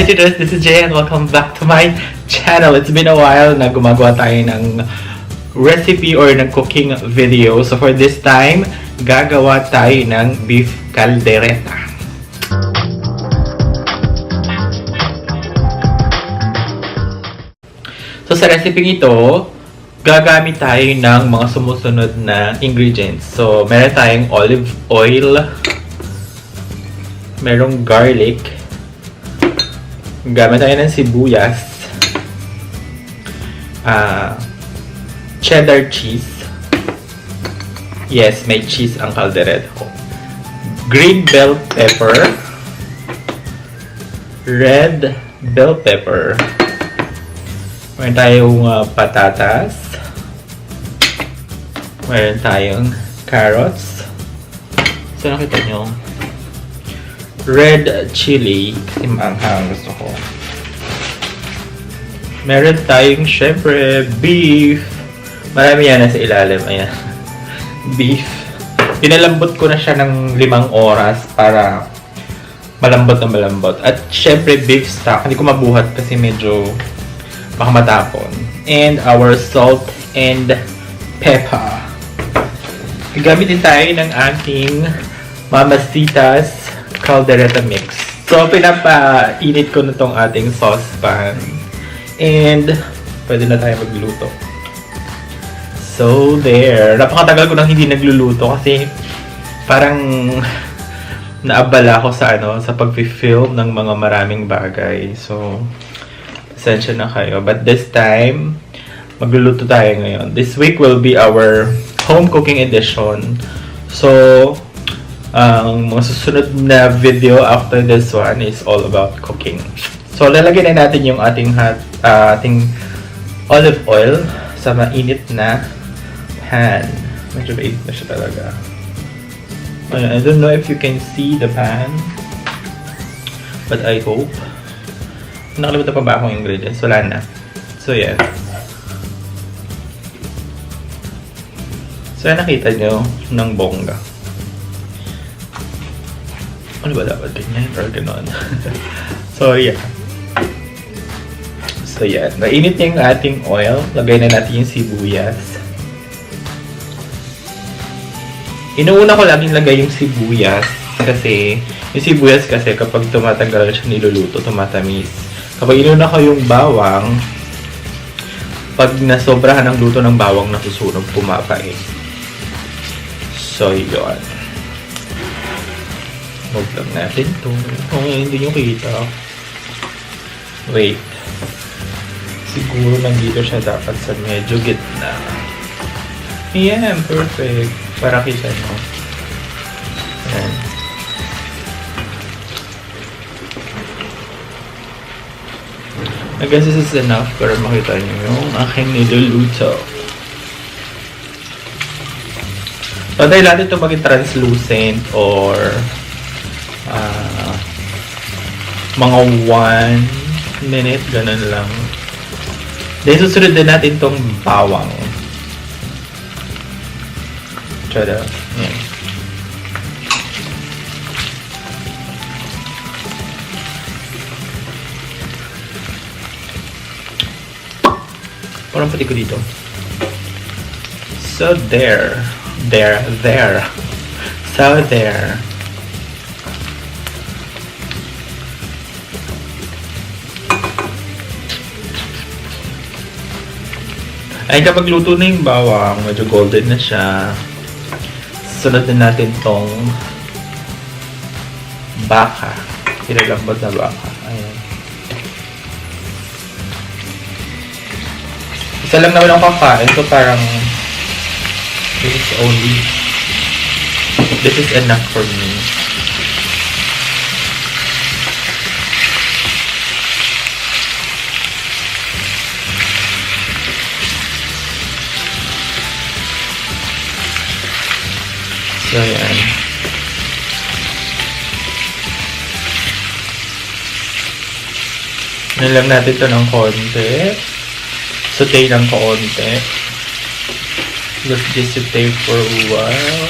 Hi tutors, this is Jay and welcome back to my channel. It's been a while na gumagawa tayo ng recipe or ng cooking video. So for this time, gagawa tayo ng beef kaldereta. So sa recipe ito, gagamit tayo ng mga sumusunod na ingredients. So meron tayong olive oil, merong garlic, gamit tayo ng sibuyas, cheddar cheese. Yes, may cheese ang caldereta ko. Green bell pepper, red bell pepper. Meron tayong patatas. Meron tayong carrots. So nakita nyo, red chili, kasi maanghang gusto ko. Meron tayong, syempre, beef. Marami yan nasa ilalim. Ayan. Beef. Pinalambot ko na siya ng 5 oras para malambot na malambot. At syempre, beef stock. Hindi ko mabuhat kasi medyo baka matapon. And our salt and pepper. Gamit din tayo ng ating Mamacita's caldereta mix. So, pinapainit ko na tong ating saucepan. And, pwede na tayo magluto. So, there. Napakatagal ko nang hindi nagluluto kasi parang naabala ako sa sa pag-film ng mga maraming bagay. So, pasensya na kayo. But this time, magluluto tayo ngayon. This week will be our home cooking edition. So, ang mga susunod na video after this one is all about cooking. So, lalagyan na natin yung ating olive oil sa mainit na pan. Medyo mainit na siya talaga. I don't know if you can see the pan, but I hope. Nakalimutan pa ba akong ingredients? Wala na. So, yeah. So, nakita nyo ng bongga. Ano ba dapat ganyan? Or gano'n? So, yeah. So, yeah. Nainit na yung ating oil. Lagay na natin yung sibuyas. Inuuna ko laging lagay yung sibuyas. Kasi, yung sibuyas kasi kapag tumatanggal siya niluluto, tumatamis. Kapag inuuna ko yung bawang, pag nasobrahan ang luto ng bawang, nasusunog, pumapait. So, yun. Huwag lang natin ito. Hindi nyo kita. Wait. Siguro nandito siya dapat sa medyo gitna. Yeah, perfect. Para kita nyo. Ayan. I guess this is enough para makita nyo yung aking niluluto. So, dahil natin ito maging translucent or mga 1 minute, ganun lang. Then, susunod din natin itong bawang. Tada. Yan. Parang pati ko dito. So, there. So, there. Ay, kapag luto na yung bawang, medyo golden na siya. Sunod na natin tong baka. Pinalambot na baka. Ayan. Isa lang naman ang kakain. So, parang this is enough for me. So, yan. Nilang natin ito ng konti. Saute ng konti. Let's just saute for a while.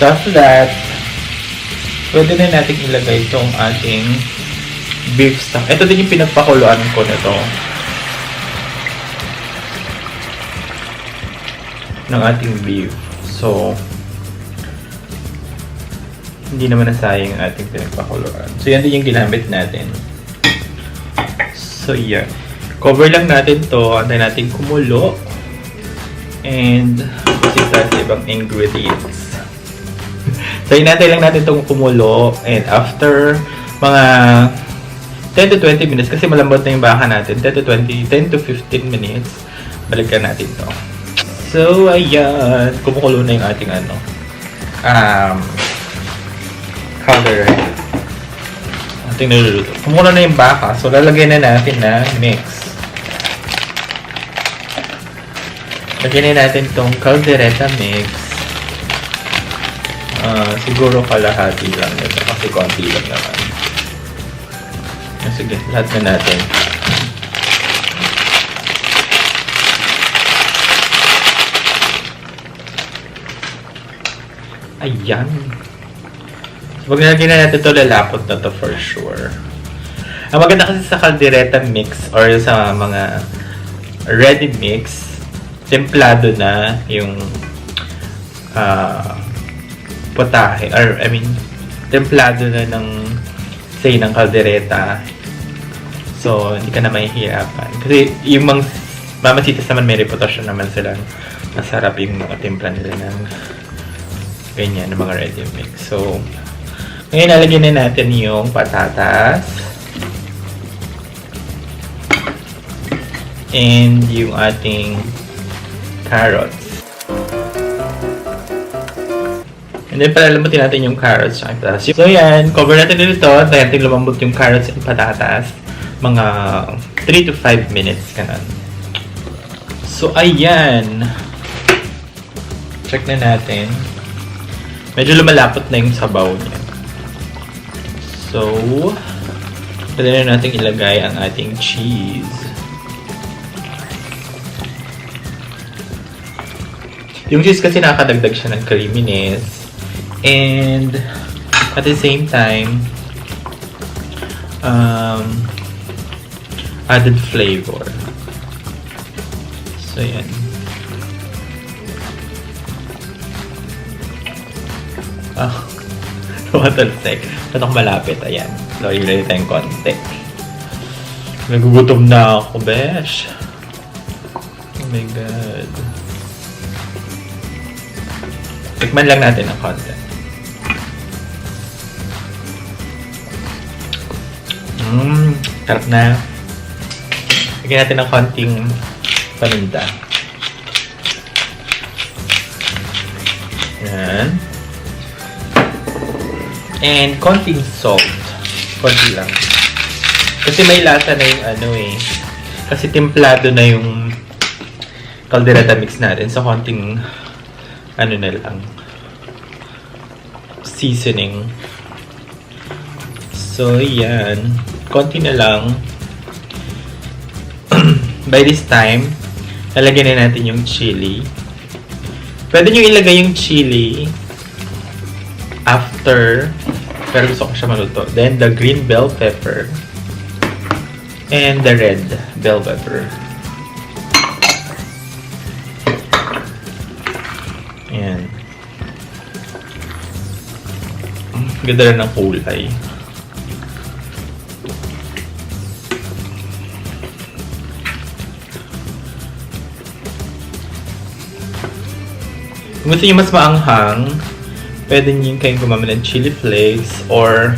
So after that, pwede na natin ilagay itong ating beef stock. Ito din yung pinagpakuluan ko nito. Ng ating beef. So, hindi naman nasayang yung ating pinagpakuluan. So, yan din yung ginamit natin. So, yan. Cover lang natin to. Antay natin kumulo. And, proceed tayo sa ibang ingredients. So, inantay lang natin itong kumulo. And after mga 10 to 20 minutes, kasi malambot na yung baka natin, 10 to 15 minutes, balikan natin to. So, ayan. Kumukulo na yung ating caldereta. Ating niluluto. Kumukulo na yung baka. So, lalagyan na natin na mix. Lagyan na natin itong caldereta mix. Siguro kalahati lang nito. Kasi konti lang naman. Sige, lahat na natin. Ayan. Pag nalagyan na natin ito, lalapot na to for sure. Ang maganda kasi sa caldereta mix or sa mga ready mix, templado na yung potahe. Or, I mean, templado na ng say ng caldereta. So, hindi ka na mahihirapan. Kasi yung mga mamasitas naman may reputasyon naman silang masarap yung mga timpla nila ng ganyan, ng mga ready mix. So, ngayon lalagyan na natin yung patatas. And yung ating carrots. And then, palalambutin natin yung carrots at patatas. So, yan. Cover natin dito. Dahil natin lumambot yung carrots at patatas. Mga 3 to 5 minutes ka na. So, ayan. Check na natin. Medyo lumalapot na yung sabaw niya. So, pwede na natin ilagay ang ating cheese. Yung cheese kasi nakakadagdag siya ng creaminess. And at the same time, added flavor. So, yan. Watalsek. Patok malapit. Ayan. So, ilagay tayong konti. Nagugutom na ako, besh. Oh my God. Tikman lang natin ang konti. Sarap na. Lagyan natin ng konting paminta. Yan. And konting salt. Konti lang. Kasi may lasa na yung kasi templado na yung caldereta mix natin. So, konting na lang. Seasoning. So, yan. Konti na lang. By this time, lalagyan na natin yung chili. Pwede nyo ilagay yung chili after, pero gusto ko siya maluto. Then, the green bell pepper and the red bell pepper. Ayan. Ganda rin ng kulay. Kung gusto nyo mas maanghang, pwede nyo kayong gumamit ng chili flakes or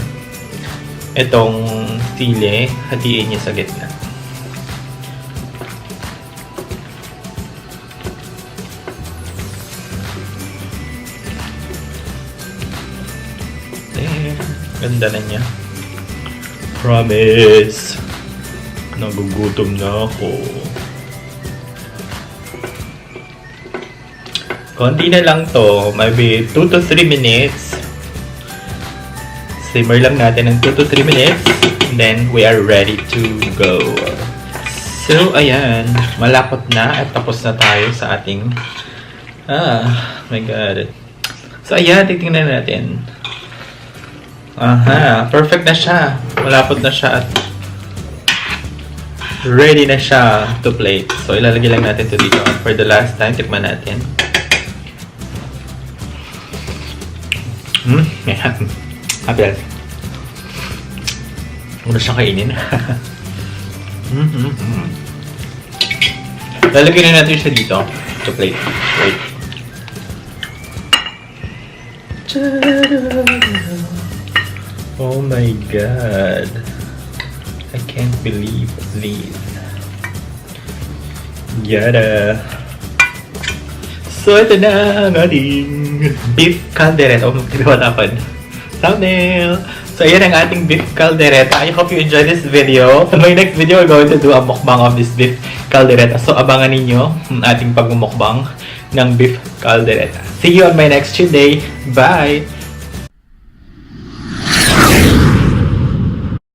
itong sili, hatiin nyo sa gitna. There. Ganda na niya. Promise. Nagugutom na ako. Konti na lang to. Maybe 2 to 3 minutes. Simmer lang natin ng 2 to 3 minutes. And then, we are ready to go. So, ayan. Malapot na. At tapos na tayo sa ating... my God. So, ayan, titingnan natin. Aha, perfect na siya. Malapot na siya at ready na siya to plate. So, ilalagay lang natin ito dito. For the last time, tikman natin. Ayan. Apel. Muna siyang kainin. Lalagay na natin siya dito. To plate. Wait. Oh my god. I can't believe this. Yada. So, ito na ang ating beef caldereta. Oh, tinawatapan. Thumbnail. So, ayan ang ating beef caldereta. I hope you enjoyed this video. In my next video, we're going to do a mukbang of this beef caldereta. So, abangan ninyo ang ating pagmumukbang ng beef caldereta. See you on my next Tuesday. Bye!